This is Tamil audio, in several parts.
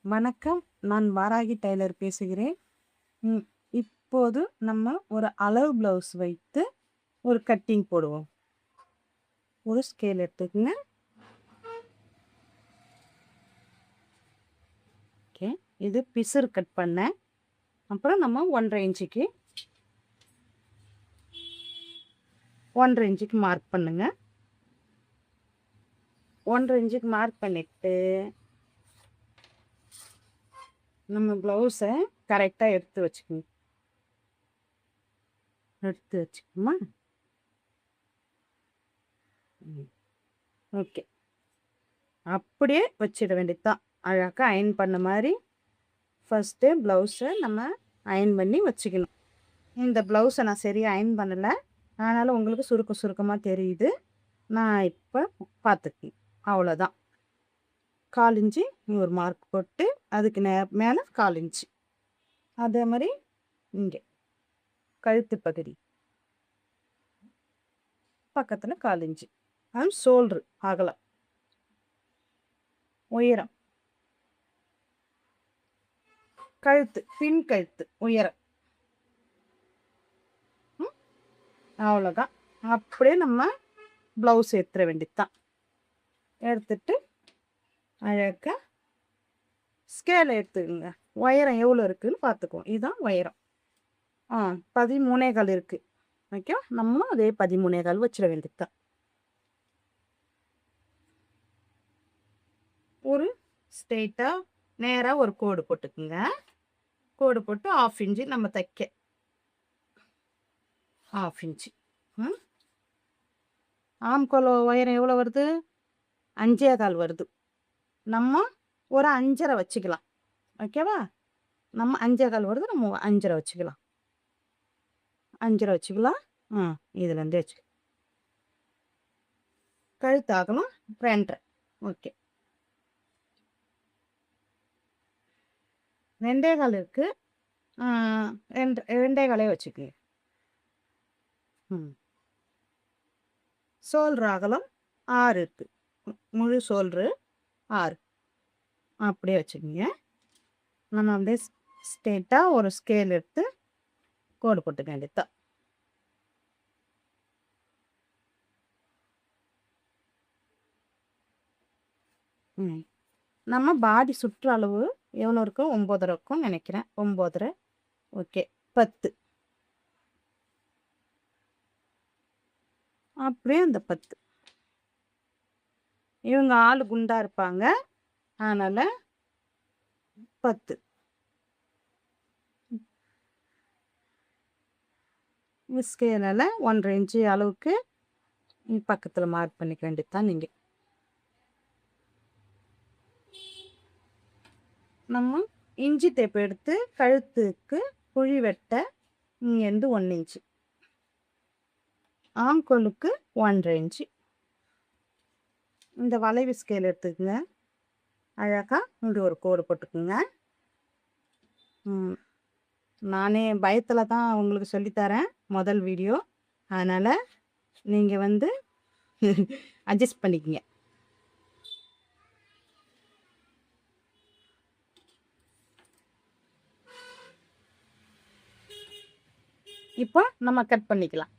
வணக்கம். நான் வாராகி டெய்லர் பேசுகிறேன். ம். இப்போது நம்ம ஒரு அளவு ப்ளவுஸ் வைத்து ஒரு கட்டிங் போடுவோம். ஒரு ஸ்கேல் எடுத்துக்கங்க. ஓகே. இது பிசுறு கட் பண்ணேன். அப்புறம் நம்ம 1 1/2 இன்ச்சுக்கு 1 1/2 இன்ச்சுக்கு மார்க் பண்ணுங்க. 1 1/2 இன்ச்சுக்கு மார்க் பண்ணிட்டு நம்ம ப்ளவுஸை கரெக்டாக எடுத்து வச்சுக்கோங்க. எடுத்து வச்சுக்கோமா. ஓகே. அப்படியே வச்சிட வேண்டியதுதான். அழகாக அயன் பண்ண மாதிரி ஃபஸ்ட்டு ப்ளவுஸை நம்ம அயன் பண்ணி வச்சுக்கணும். இந்த ப்ளவுஸை நான் சரியாக அயன் பண்ணலை, அதனால் உங்களுக்கு சுருக்கமாக தெரியுது. நான் இப்போ பார்த்துக்கேன், அவ்வளோதான். 1/4 இன்ச்சு ஒரு மார்க் போட்டு அதுக்கு மேலே 1/4 இன்ச்சு. அதே மாதிரி இங்கே கழுத்து பகுதி பக்கத்தில் 1/4 இன்ச்சு. அது ஷோல்ட்ரு அகலம், உயரம், கழுத்து பின் கழுத்து உயரம். அவ்வளோதான். அப்படியே நம்ம ப்ளவுஸ் எடுத்துட வேண்டியது. எடுத்துட்டு அழகாக ஸ்கேலை எடுத்துக்கோங்க. உயரம் எவ்வளோ இருக்குதுன்னு பார்த்துக்குவோம். இதுதான் உயரம். 13.25 இருக்குது. ஓகே, நம்ம அதே 13.25 வச்சிட வேண்டியது. ஒரு ஸ்ட்ரெயிட்டாக நேராக ஒரு கோடு போட்டுக்குங்க. கோடு போட்டு 1/2 இன்ச்சு நம்ம தைக்க 1/2 இன்ச்சு. ஆம்கோல் உயரம் எவ்வளோ வருது? 5.25 வருது. நம்ம ஒரு 5.5 வச்சுக்கலாம். ஓகேவா? நம்ம 5.25 வருது, நம்ம 5.5 வச்சுக்கலாம். 5.5 வச்சுக்கலாம். இதுலேருந்தே வச்சு கழுத்து அகலம் 2.5. ஓகே. 2.25 இருக்குது. 2.25 வச்சுக்கோங்க. ஷோல்ட்ரு அகலம் 6 இருக்குது. முழு ஷோல்ட்ரு 6. அப்படியே வச்சுக்கோங்க. நம்ம அப்படியே ஸ்ட்ரெயிட்டாக ஒரு ஸ்கேல் எடுத்து கோடு போட்டுக்க வேண்டியது. நம்ம பாடி சுற்றளவு எவ்வளோ இருக்கும்? 9.5 இருக்கும்னு நினைக்கிறேன். 9.5. ஓகே. 10. அப்படியே அந்த 10. இவங்க ஆள் குண்டா இருப்பாங்க, அதனால் 10. ஸ்கேலால் 1 1/2 இன்ச்சு அளவுக்கு பக்கத்தில் மார்க் பண்ணிக்க வேண்டியது தான். நீங்கள் நம்ம இஞ்சி டேப் எடுத்து கழுத்துக்கு குழி வெட்ட இங்கேருந்து 1 இன்ச்சு, ஆம்கோலுக்கு 1 1/2 இன்ச்சு. இந்த வளைவு ஸ்கேல் எடுத்துக்கங்க. அழகாக இங்கே ஒரு கோடு போட்டுக்குங்க. நானே பயத்தில் தான் உங்களுக்கு சொல்லித்தரேன், முதல் வீடியோ. அதனால் நீங்கள் வந்து அட்ஜஸ்ட் பண்ணிக்கங்க. இப்போ நம்ம கட் பண்ணிக்கலாம்.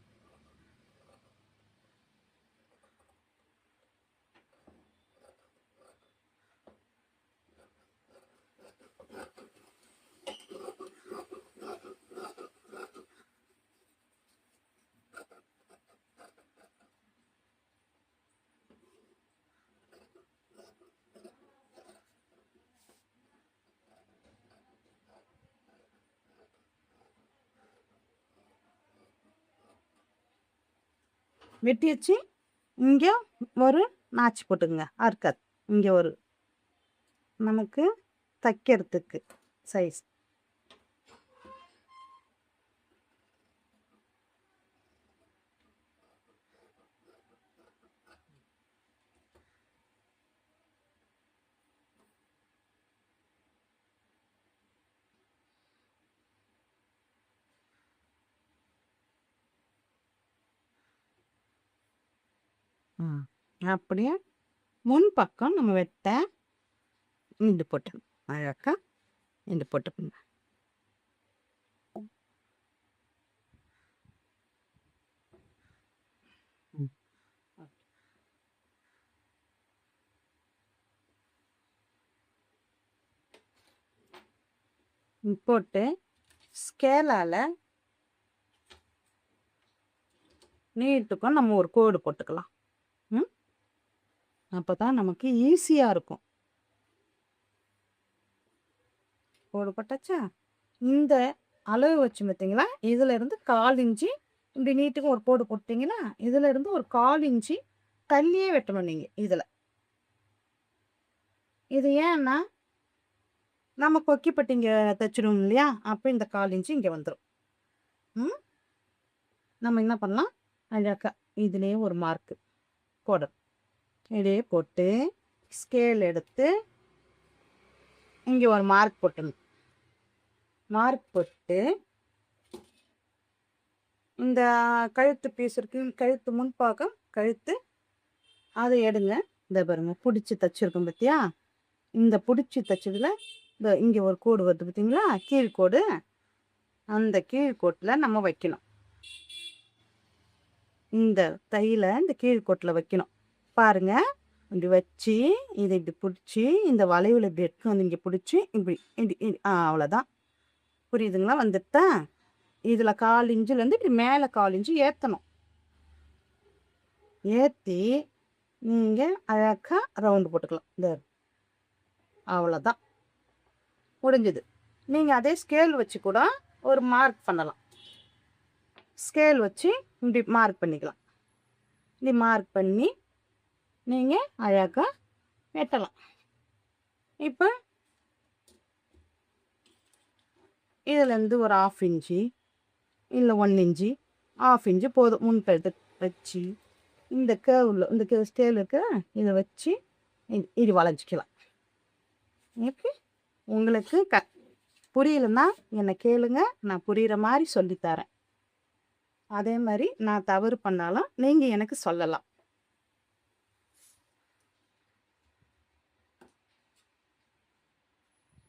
வெட்டி வச்சு இங்கே ஒரு நாச்சு போட்டுக்குங்க. அர்க்காத் இங்கே ஒரு நமக்கு தைக்கிறதுக்கு சைஸ். அப்படியே முன் பக்கம் நம்ம வெட்ட இது போட்டணும். அழகா இந்த போட்டுக்கோங்க. போட்டு ஸ்கேலால் நீட்டுக்கும் நம்ம ஒரு கோடு போட்டுக்கலாம். அப்போ தான் நமக்கு ஈஸியாக இருக்கும். கோடு போட்டாச்சா? இந்த அளவு வச்சு பார்த்தீங்களா, இதிலேருந்து 1/4 இன்ச்சு இப்படி நீட்டுக்கும் ஒரு கோடு போட்டிங்கன்னா, இதிலேருந்து ஒரு 1/4 இன்ச்சு தள்ளியே வெட்டணும் நீங்கள் இதில். இது ஏன்னா நம்ம கொக்கிப்பட்டி இங்கே தைச்சிடுவோம் இல்லையா, அப்போ இந்த 1/4 இன்ச்சு இங்கே வந்துடும். நம்ம என்ன பண்ணலாம், அழகா இதுலேயே ஒரு மார்க்கு போடணும். இதே போட்டு ஸ்கேல் எடுத்து இங்கே ஒரு மார்க் போட்டணும். மார்க் போட்டு இந்த கழுத்து பீஸ் இருக்கு, கழுத்து முன்பாகம் கழுத்து அதை எடுங்க. இந்த பாருங்க பிடிச்சி தைச்சிருக்கோம் பார்த்தியா, இந்த பிடிச்சி தைச்சதுல இந்த இங்கே ஒரு கோடு வருது பார்த்தீங்களா, கீழ்கோடு. அந்த கீழ்கோட்டில் நம்ம வைக்கணும். இந்த தையில இந்த கீழ்கோட்டில் வைக்கணும். பாருங்க, இப்படி வச்சு இதை இப்படி பிடிச்சி இந்த வளைவில் இப்படி எடுத்து வந்து இங்கே பிடிச்சி இப்படி இப்படி அவ்வளோதான். புரியுதுங்களா? வந்துட்டா இதில் 1/4 இன்ச்சுலேருந்து இப்படி மேலே 1/4 இன்ச்சு ஏற்றணும். ஏற்றி நீங்கள் அழகாக ரவுண்டு போட்டுக்கலாம். இந்த அவ்வளோதான், முடிஞ்சுது. நீங்கள் அதே ஸ்கேல் வச்சு கூட ஒரு மார்க் பண்ணலாம். ஸ்கேல் வச்சு இப்படி மார்க் பண்ணிக்கலாம். இப்படி மார்க் பண்ணி நீங்கள் அழகாக வெட்டலாம். இப்போ இதுலேருந்து ஒரு 1/2 இன்ச்சு இல்லை 1 இன்ச்சு 1/2 இன்ச்சு போதும். முன்பெடுத்து வச்சு இந்த கேர்வில் இந்த ஸ்கேல் இருக்க இதை வச்சு இது வளைஞ்சிக்கலாம். ஓகே, உங்களுக்கு புரியலன்னா என்னை கேளுங்க, நான் புரிகிற மாதிரி சொல்லித்தரேன். அதே மாதிரி நான் தவறு பண்ணாலும் நீங்கள் எனக்கு சொல்லலாம்.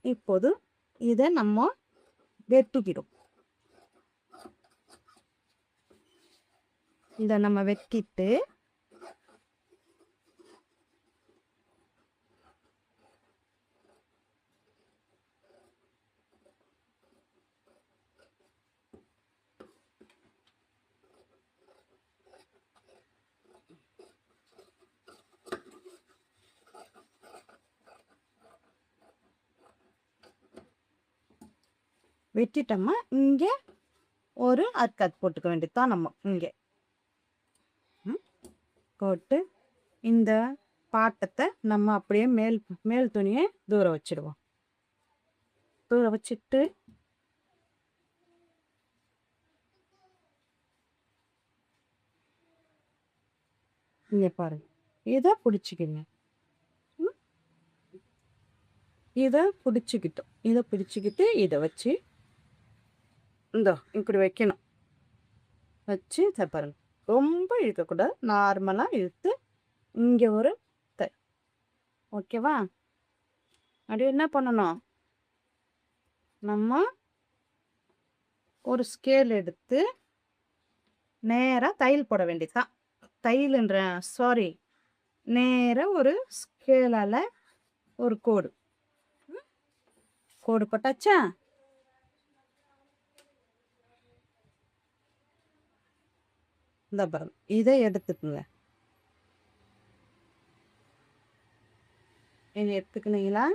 இப்போது இதை நம்ம வெட்டுகிறோம். இதை நம்ம வெட்டிட்டு வெட்டிட்டோம்னா இங்கே ஒரு அர்க்கத் போட்டுக்க வேண்டியதுதான். நம்ம இங்கே போட்டு இந்த பாட்டத்தை நம்ம அப்படியே மேல் துணியை தூரம் வச்சிடுவோம். தூரம் வச்சுட்டு இங்கே பாருங்க, இதை பிடிச்சிக்கிங்க. இதை பிடிச்சிக்கிட்டோம். இதை பிடிச்சிக்கிட்டு இதை வச்சு இந்த இப்படி வைக்கணும். வச்சு பாருங்க, ரொம்ப இழுக்கக்கூடாது, நார்மலாக இழுத்து இங்கே ஒரு ஓகேவா? அப்படி என்ன பண்ணணும், நம்ம ஒரு ஸ்கேல் எடுத்து நேராக தையல் போட வேண்டியதுதான். தையல்ன்ற சாரி, நேராக ஒரு ஸ்கேலால் ஒரு கோடு போட்டாச்சா? இந்த பாருங்க, இதை எடுத்துக்குங்க. இதை எடுத்துக்கினீங்களா?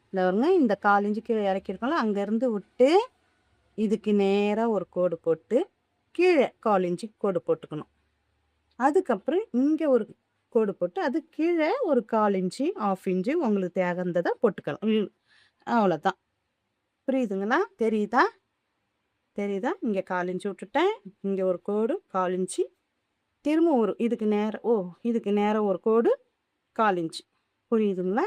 இந்த பாருங்க, இந்த 1/4 இன்ச்சு கீழே இறக்கிருக்கோம்ல, அங்கேருந்து விட்டு இதுக்கு நேராக ஒரு கோடு போட்டு கீழே 1/4 இன்ச்சு கோடு போட்டுக்கணும். அதுக்கப்புறம் இங்கே ஒரு கோடு போட்டு அது கீழே ஒரு 1/4 இன்ச்சு 1/2 இன்ச்சு உங்களுக்கு தேவைந்ததை போட்டுக்கலாம். அவ்வளோதான். புரியுதுங்களா? தெரியுதா? இங்கே 1/4 இன்ச்சு விட்டுட்டேன், இங்கே ஒரு கோடு 1/4 இன்ச்சு, திரும்ப ஒரு இதுக்கு நேரம் ஒரு கோடு 1/4 இன்ச்சு. புரியுதுங்களா?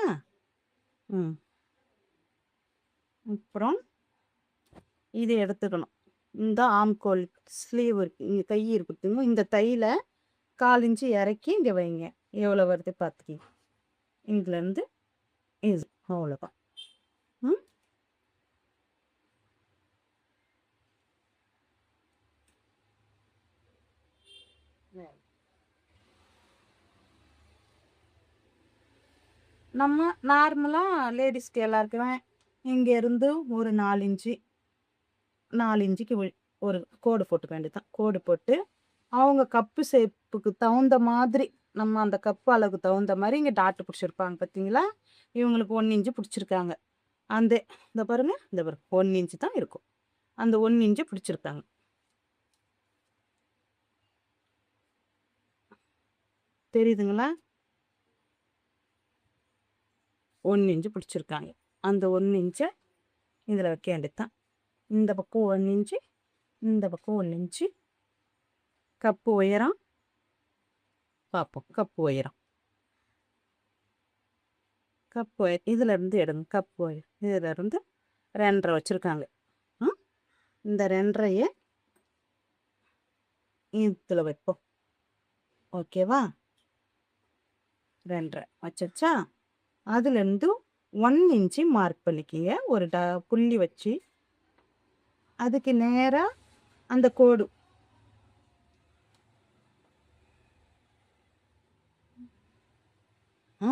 அப்புறம் இதை எடுத்துக்கணும். இந்த ஆம்கோல் ஸ்லீவ் இருக்கு, இங்கே கை இருக்குதுங்க, இந்த தையில் 1/4 இன்ச்சு இறக்கி இங்கே வைங்க. எவ்வளோ வருது பார்த்துக்கிங்க. இதுலேருந்து இது அவ்வளோதான். நம்ம நார்மலாக லேடிஸ்க்கு எல்லாருக்குமே இங்கேருந்து ஒரு 4 இன்ச்சுக்கு ஒரு கோடு போட்டுக்க வேண்டியதுதான். கோடு போட்டு அவங்க கப்பு ஷேப்புக்கு தகுந்த மாதிரி நம்ம அந்த கப்பு அளவுக்கு தகுந்த மாதிரி இங்கே டாட்டு பிடிச்சிருப்பாங்க பார்த்தீங்களா? இவங்களுக்கு 1 இன்ச்சு பிடிச்சிருக்காங்க. அந்த இந்த பாருங்க, இந்த பாருங்க 1 இன்ச்சு தான் இருக்கும். அந்த 1 இன்ச்சு பிடிச்சிருக்காங்க. தெரியுதுங்களா? 1 இன்ச்சு பிடிச்சிருக்காங்க. அந்த 1 இன்ச்சை இதில் வைக்க வேண்டியதுதான். இந்த பக்கம் 1 இன்ச்சு, இந்த பக்கம் 1 இன்ச்சு. கப்பு உயரம் பார்ப்போம். கப்பு உயரம் இதில் இருந்து எடுங்க. கப்பு உயரம் இதில் இருந்து 2.5 வச்சுருக்காங்க. இந்த 2.5 இதில் வைப்போம். ஓகேவா? 2.5 வச்சா அதுலேருந்து 1 இன்ச்சு மார்க் பண்ணிக்கிங்க. ஒரு புள்ளி வச்சு அதுக்கு நேராக அந்த கோடு ஆ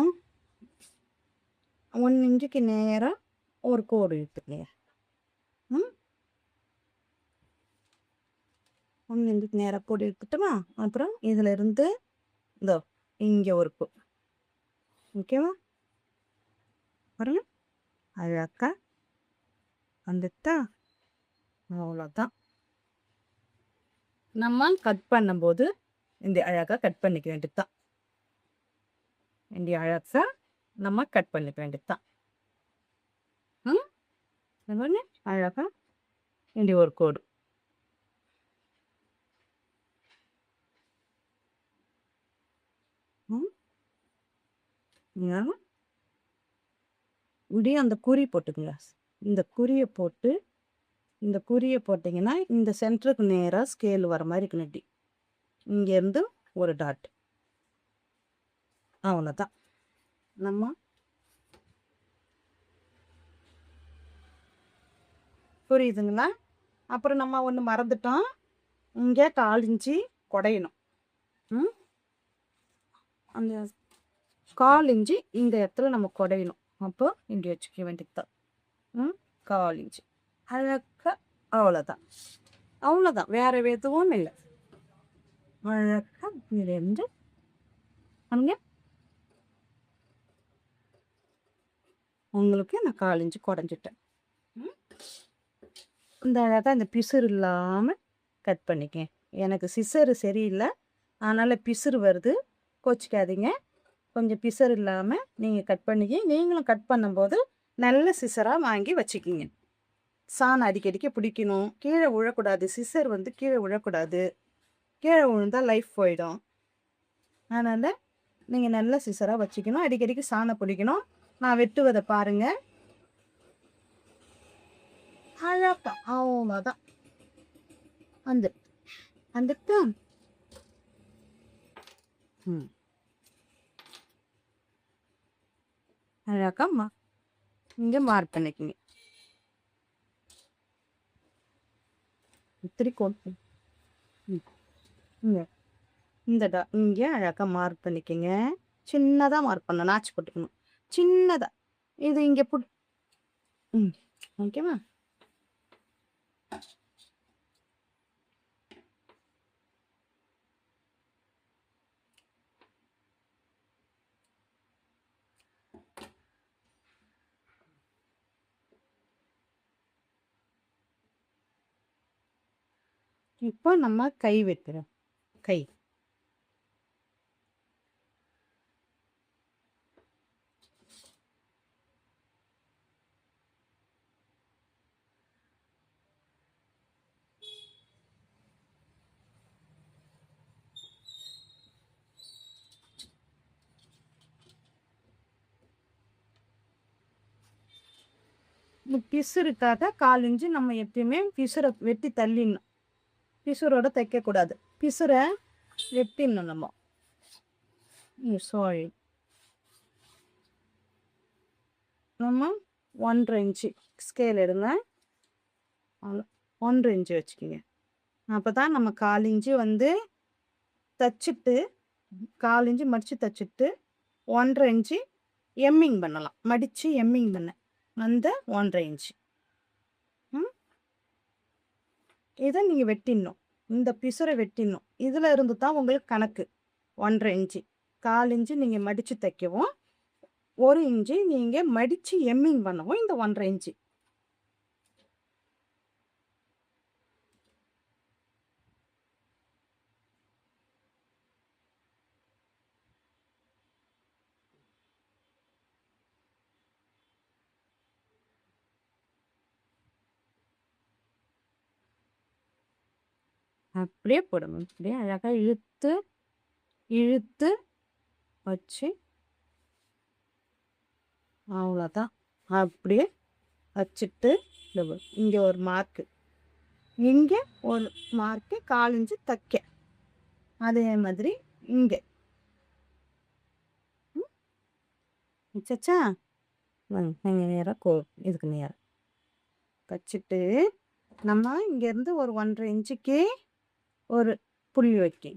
1 இன்ச்சுக்கு நேராக ஒரு கோடு இழுத்துக்கங்க. 1 இன்ச்சுக்கு நேராக கோடு இழுத்துட்டோமா? அப்புறம் இதில் இருந்து இதோ இங்கே ஒரு ஓகேவா? பாருங்க, அழகா வந்துட்டா. அவ்வளோதான். நம்ம கட் பண்ணும்போது இந்த அழகாக கட் பண்ணிக்க வேண்டியதுதான். இந்த அழகாக நம்ம கட் பண்ணிக்க வேண்டியதுதான். அழகாக இந்த ஒரு கோடு இப்படியே அந்த குறி போட்டுக்குங்க. இந்த குறியை போட்டு இந்த குறியை போட்டிங்கன்னா இந்த சென்டருக்கு நேராக ஸ்கேல் வர மாதிரி இருக்கணும். இங்கேருந்து ஒரு டாட். அவ்வளோதான். நம்ம புரியுதுங்களா? அப்புறம் நம்ம ஒன்று மறந்துட்டோம். இங்கே 1/4 இன்ச்சு குடையணும். அந்த 1/4 இன்ச்சு இந்த இடத்துல நம்ம குடையணும். அப்போ இப்படி வச்சுக்க வேண்டியதுதான். 1/4 இன்ச்சு அழகாக. அவ்வளோதான். அவ்வளோதான், வேறு எதுவும் இல்லை. அழகாக இருந்து அங்கே உங்களுக்கு நான் 1/4 இன்ச்சு குறைஞ்சிட்டேன். இந்த அழகாக இந்த பிசுறு இல்லாமல் கட் பண்ணிக்கேன். எனக்கு சிசரு சரியில்லை, அதனால் பிசுறு வருது, கோச்சிக்காதீங்க. கொஞ்சம் பிசுறு இல்லாமல் நீங்கள் கட் பண்ணிக்க. நீங்களும் கட் பண்ணும்போது நல்ல சிசராக வாங்கி வச்சுக்கிங்க. சாணம் அடிக்கடிக்க பிடிக்கணும். கீழே விழக்கூடாது. சிசர் வந்து கீழே விழக்கூடாது. கீழே விழுந்தால் லைஃப் போயிடும். அதனால் நீங்கள் நல்ல சிசராக வச்சுக்கணும். அடிக்கடிக்கு சாணம் பிடிக்கணும். நான் வெட்டுவதை பாருங்கள். அழகா அவ்வளோதான். வந்துட்டு அழகா இங்கே மார்க் பண்ணிக்கோங்க. இங்கே அழகாக மார்க் பண்ணிக்கோங்க. சின்னதாக மார்க் பண்ணணும். நாச்சு போட்டுக்கணும் சின்னதாக. இது இங்கே ஓகேவா? இப்போ நம்ம கை வெட்டுறோம். கை பிசுறுக்காக 1/4 இன்ச்சு நம்ம எப்பயுமே பிசுரை வெட்டி தள்ளிடணும். பிசுரோட தைக்கக்கூடாது. பிசுரை வெட்டிடணும் நம்ம. சாரி, நம்ம 1.5 இன்ச்சு ஸ்கேல் எடுங்க. 1.5 இன்ச்சு வச்சுக்கிங்க. அப்போ தான் நம்ம 1/4 இன்ச்சு வந்து தைச்சிட்டு 1/4 இன்ச்சு மடித்து தைச்சிட்டு 1.5 இன்ச்சு எம்மிங் பண்ணலாம். மடித்து எம்மிங் பண்ண அந்த 1.5 இன்ச்சு. இதை நீங்கள் வெட்டிடணும். இந்த பிசுரை வெட்டிடணும். இதில் இருந்து தான் உங்களுக்கு கணக்கு 1.5 இன்ச்சு. 1/4 இன்ச்சு நீங்கள் மடித்து தைக்கவும், 1 இன்ச்சு நீங்கள் மடித்து எம்மிங் பண்ணவும் இந்த 1.5 இன்ச்சு. அப்படியே போடணும். அப்படியே அழகாக இழுத்து இழுத்து வச்சு அவ்வளோதான். அப்படியே வச்சுட்டு இங்கே ஒரு மார்க்கு, இங்கே ஒரு மார்க்கு 1/4 இன்ச்சு தைக்க. அதே மாதிரி இங்கே வச்சா நீங்கள் நேராக இதுக்கு நேராக வச்சுட்டு நம்ம இங்கேருந்து ஒரு 1.5 இன்ச்சுக்கு ஒரு புள்ளி வைக்க.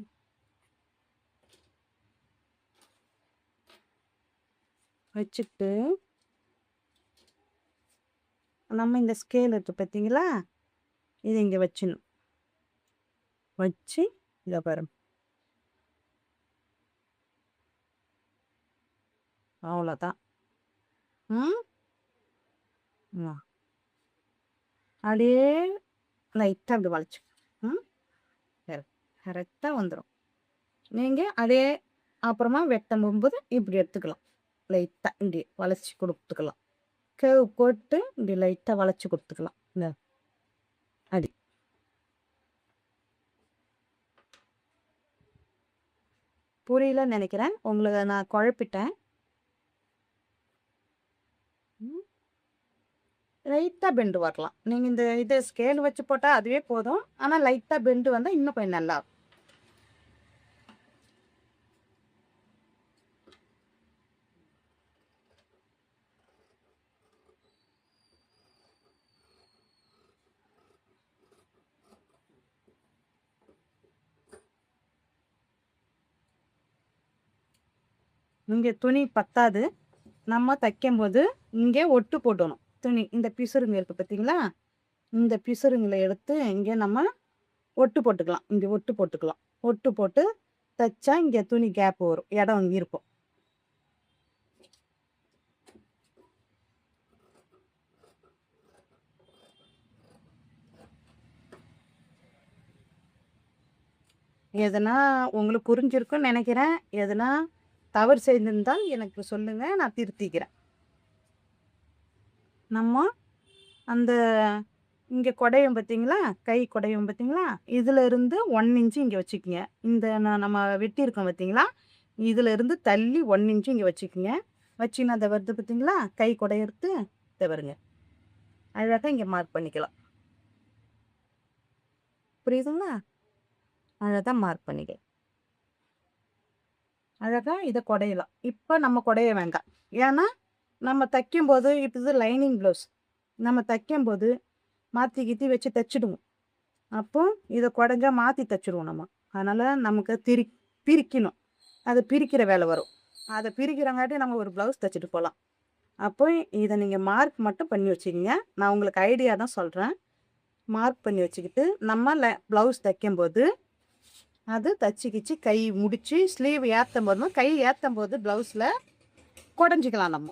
வச்சுட்டு நம்ம இந்த ஸ்கேல் இருக்குது பார்த்தீங்களா, இது இங்கே வச்சிடணும். வச்சு இதை பாருங்க, அவ்வளோதான். அப்படியே லைட்டாக அப்படி வளைச்சு கரெக்டாக வந்துடும். நீங்கள் அதே அப்புறமா வெட்டும் போகும்போது இப்படி எடுத்துக்கலாம். லைட்டாக இப்படி வளைச்சி கொடுத்துக்கலாம். கேவ் போட்டு இப்படி லைட்டாக வளைச்சி கொடுத்துக்கலாம். இந்த அடி புரியலன்னு நினைக்கிறேன். உங்களுக்கு நான் குழப்பிட்டேன். லைட்டாக பெண்டு வரலாம். நீங்கள் இந்த இதை ஸ்கேல் வச்சு போட்டால் அதுவே போதும். ஆனால் லைட்டாக பெண்டு வந்தால் இன்னும் கொஞ்சம் நல்லா இருக்கும். இங்கே துணி பத்தாது. நம்ம தைக்கும்போது இங்கே ஒட்டு போடணும். துணி இந்த பிசுறுங்க இருக்குது பார்த்தீங்களா, இந்த பிசுறுங்களை எடுத்து இங்கே நம்ம ஒட்டு போட்டுக்கலாம். இங்கே ஒட்டு போட்டுக்கலாம். ஒட்டு போட்டு தைச்சா இங்கே துணி கேப் வரும், இடம் இங்கே இருக்கும். எதனா உங்களுக்கு புரிஞ்சிருக்குன்னு நினைக்கிறேன். எதனா தவறு செய்திருந்தால் எனக்கு சொல்லுங்கள், நான் திருத்திக்கிறேன். நம்ம அந்த இங்கே குடையும் பார்த்தீங்களா, கை குடையும் பார்த்தீங்களா, இதில் இருந்து 1 இன்ச்சு இங்கே வச்சுக்கோங்க. இந்த நம்ம வெட்டியிருக்கோம் பார்த்தீங்களா, இதில் இருந்து தள்ளி 1 இன்ச்சு இங்கே வச்சுக்கோங்க. வச்சுன்னா அதை வருது பார்த்தீங்களா, கை குடையெடுத்து இதை வருங்க அழகாக இங்கே மார்க் பண்ணிக்கலாம். புரியுதுங்களா? அழகாக மார்க் பண்ணிக்கலாம். அழகாக இதை குடையலாம். இப்போ நம்ம குடைய வேண்டாம். ஏன்னா நம்ம தைக்கும்போது இப்போ இது லைனிங் ப்ளவுஸ், நம்ம தைக்கும்போது மாற்றி கீத்தி வச்சு தைச்சிடுவோம். அப்போ இதை குடஞ்சா மாற்றி தைச்சிடுவோம் நம்ம. அதனால் நமக்கு பிரிக்கணும். அதை பிரிக்கிற வேலை வரும். அதை பிரிக்கிறங்காட்டி நம்ம ஒரு ப்ளவுஸ் தைச்சிட்டு போகலாம். அப்போ இதை நீங்கள் மார்க் மட்டும் பண்ணி வச்சுக்கிங்க. நான் உங்களுக்கு ஐடியா தான் சொல்கிறேன். மார்க் பண்ணி வச்சுக்கிட்டு நம்ம ப்ளவுஸ் தைக்கும்போது அது தச்சுக்கிச்சு கை முடித்து ஸ்லீவ் ஏற்றும் போதும் கை ஏற்றும் போது ப்ளவுஸில் குடஞ்சிக்கலாம் நம்ம.